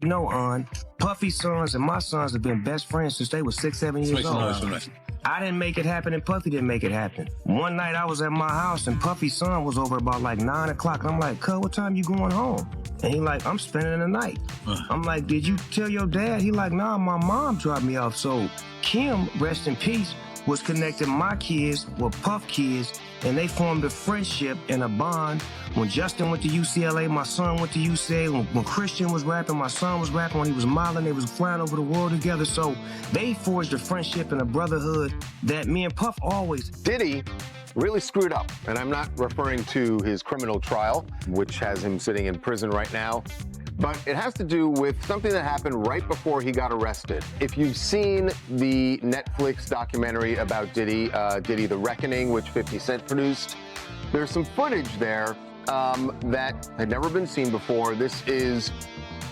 You know, Puffy's sons and my sons have been best friends since they were 6, 7 years old. I didn't make it happen and Puffy didn't make it happen. One night I was at my house and Puffy's son was over about like 9 o'clock. I'm like, cuz, what time you going home? And he like, I'm spending the night. I'm like, did you tell your dad? He like, nah, my mom dropped me off. So Kim, rest in peace, was connecting my kids with Puff kids, and they formed a friendship and a bond. When Justin went to UCLA, my son went to UCLA. When Christian was rapping, my son was rapping. When he was modeling, they was flying over the world together. So they forged a friendship and a brotherhood that me and Puff always. Diddy really screwed up, and I'm not referring to his criminal trial, which has him sitting in prison right now, but it has to do with something that happened right before he got arrested. If you've seen the Netflix documentary about Diddy, Diddy The Reckoning, which 50 Cent produced, there's some footage there that had never been seen before. This is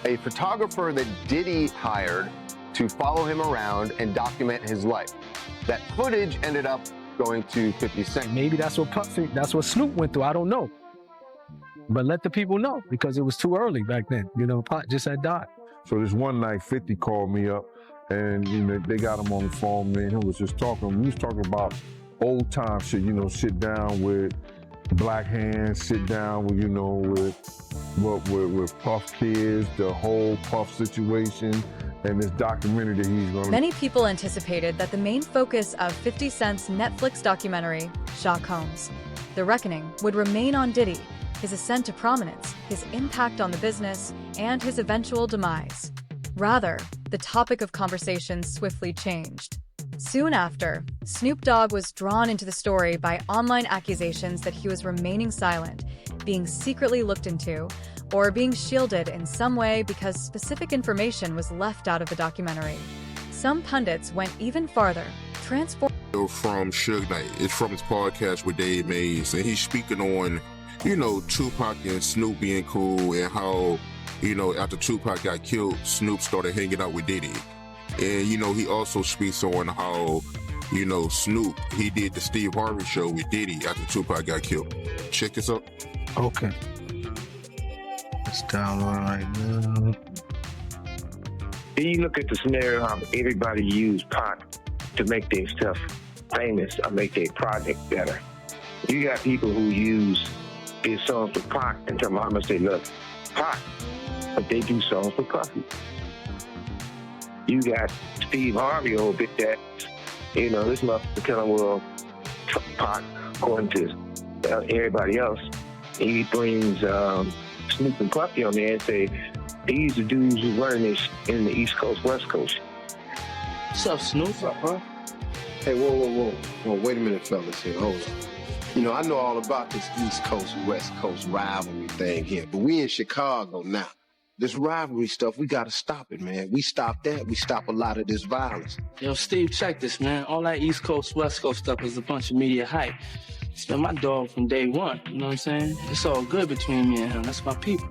a photographer that Diddy hired to follow him around and document his life. That footage ended up going to 50 Cent. Maybe that's what Snoop went through, I don't know. But let the people know, because it was too early back then. You know, Pop just had died. So this one night, 50 called me up, and you know they got him on the phone, man. He was just talking. We was talking about old time shit. You know, sit down with Black Hands, sit down with with Puff kids, the whole Puff situation, and this documentary that he's going to. Many people anticipated that the main focus of 50 Cent's Netflix documentary, Shock Holmes, The Reckoning, would remain on Diddy, his ascent to prominence, his impact on the business, and his eventual demise. Rather, the topic of conversation swiftly changed. Soon after, Snoop Dogg was drawn into the story by online accusations that he was remaining silent, being secretly looked into, or being shielded in some way because specific information was left out of the documentary. Some pundits went even farther, transforming from Suge Knight. It's from his podcast with Dave Mays, and he's speaking on, you know, Tupac and Snoop being cool, and how, you know, after Tupac got killed, Snoop started hanging out with Diddy. And, you know, he also speaks on how, you know, Snoop, he did the Steve Harvey show with Diddy after Tupac got killed. Check this out. Okay. Let's download right now. Then you look at the scenario how everybody used Pac to make their stuff famous or make their project better. You got people who use these songs for Pac and tell them how much they love Pac, but they do songs for Puffy. You got Steve Harvey over bit that, you know, this motherfucker telling, well, Pac, according to everybody else, he brings Snoop and Puffy on there and say, these are dudes who run this in the East Coast, West Coast. What's up, Snoop? What's up, huh? Hey, whoa. Wait a minute, fellas here. Hold on. You know, I know all about this East Coast, West Coast rivalry thing here, but we in Chicago now. This rivalry stuff, we gotta stop it, man. We stop that, we stop a lot of this violence. Yo, Steve, check this, man. All that East Coast, West Coast stuff is a bunch of media hype. It's been my dog from day one, you know what I'm saying? It's all good between me and him. That's my people.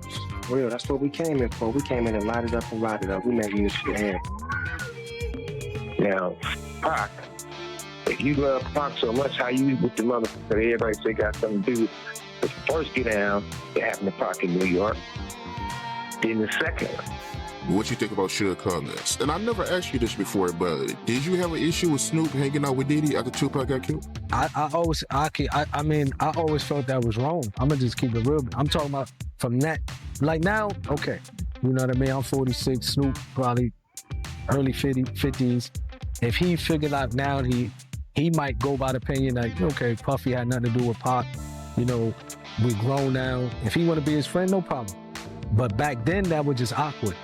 Real, that's what we came in for. We came in and light it up and ride it up. We making this shit happen. Now, Pac, if you love Pac so much, how you with the motherfucker that everybody say got something to do with the first get down that happened to Pac in New York, then the second one. What you think about Suge comments? And I never asked you this before, but did you have an issue with Snoop hanging out with Diddy after Tupac got killed? I always felt that was wrong. I'm gonna just keep it real. I'm talking about from that, like now, okay. You know what I mean? I'm 46, Snoop probably early 50s. If he figured out now, he might go by the opinion like, okay, Puffy had nothing to do with Pac. You know, we grown now. If he want to be his friend, no problem. But back then, that was just awkward.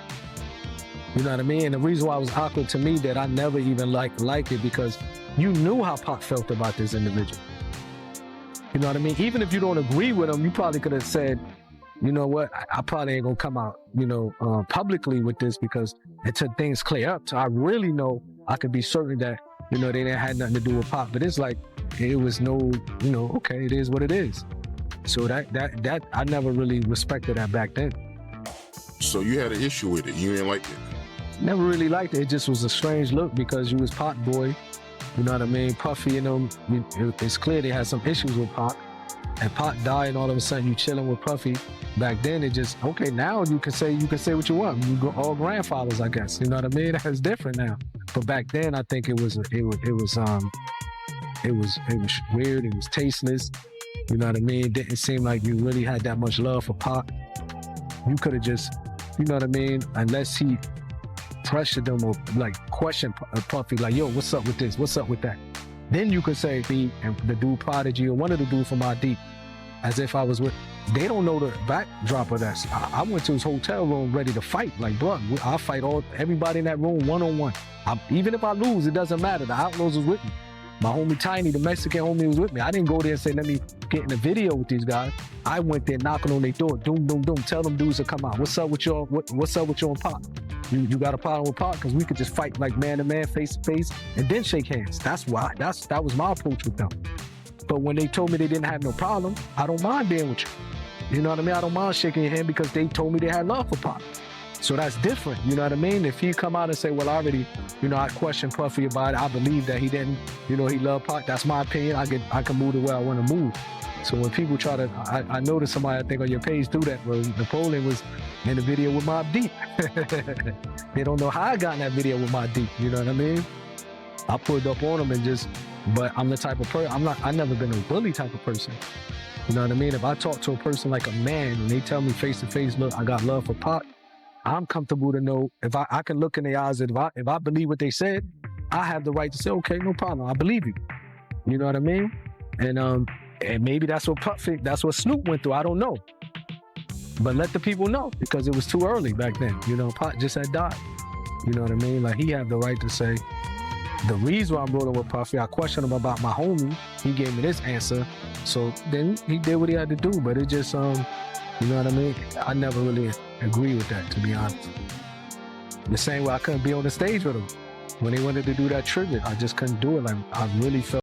You know what I mean? And the reason why it was awkward to me that I never even liked it because you knew how Pac felt about this individual. You know what I mean? Even if you don't agree with him, you probably could have said, you know what, I probably ain't gonna come out, you know, publicly with this because until things clear up. So I really know I could be certain that, you know, they didn't have nothing to do with Pac. But it's like, it was no, you know, okay, it is what it is. So that I never really respected that back then. So you had an issue with it, you didn't like it? Never really liked it. It just was a strange look because you was Pac boy. You know what I mean? Puffy, you know, it's clear they had some issues with Pac. and Pac died, and all of a sudden you chilling with Puffy. Back then, it just, okay, now you can say what you want. You go all grandfathers, I guess. You know what I mean? That's different now. But back then, I think it was weird. It was tasteless. You know what I mean? It didn't seem like you really had that much love for Pac. You could have just, you know what I mean? Unless he pressured them or like questioned Puffy, like, yo, what's up with this? What's up with that? Then you could say me and the dude Prodigy or one of the dudes from ID, as if I was with. They don't know the backdrop of that. I went to his hotel room ready to fight. Like, bro, I'll fight everybody in that room one-on-one. Even if I lose, it doesn't matter. The Outlaws was with me. My homie Tiny, the Mexican homie, was with me. I didn't go there and say, let me get in a video with these guys. I went there knocking on their door, doom, doom, doom. Tell them dudes to come out. What's up with y'all? What's up with you and Pac? You got a problem with Pac? Because we could just fight like man to man, face to face, and then shake hands. That was my approach with them. But when they told me they didn't have no problem, I don't mind being with you. You know what I mean? I don't mind shaking your hand because they told me they had love for Pac. So that's different, you know what I mean? If he come out and say, well, I already, I questioned Puffy about it. I believe that he didn't, he loved Pac. That's my opinion. I can move the way I want to move. So when people try to, I noticed somebody, I think on your page do that, where Napoleon was in the video with Mobb Deep. They don't know how I got in that video with Mobb Deep, you know what I mean? I pulled up on him and but I'm the type of person, I never been a bully type of person. You know what I mean? If I talk to a person like a man and they tell me face to face, look, I got love for Pac, I'm comfortable to know if I can look in their eyes, if I believe what they said, I have the right to say, okay, no problem, I believe you. You know what I mean? And maybe that's what Snoop went through, I don't know. But let the people know, because it was too early back then. Pac just had died. You know what I mean? Like, he had the right to say, the reason why I'm rolling with Puffy, I questioned him about my homie, he gave me this answer. So then he did what he had to do, but it just, you know what I mean? I never really agree with that, to be honest. The same way I couldn't be on the stage with him. When they wanted to do that tribute, I just couldn't do it. Like, I really felt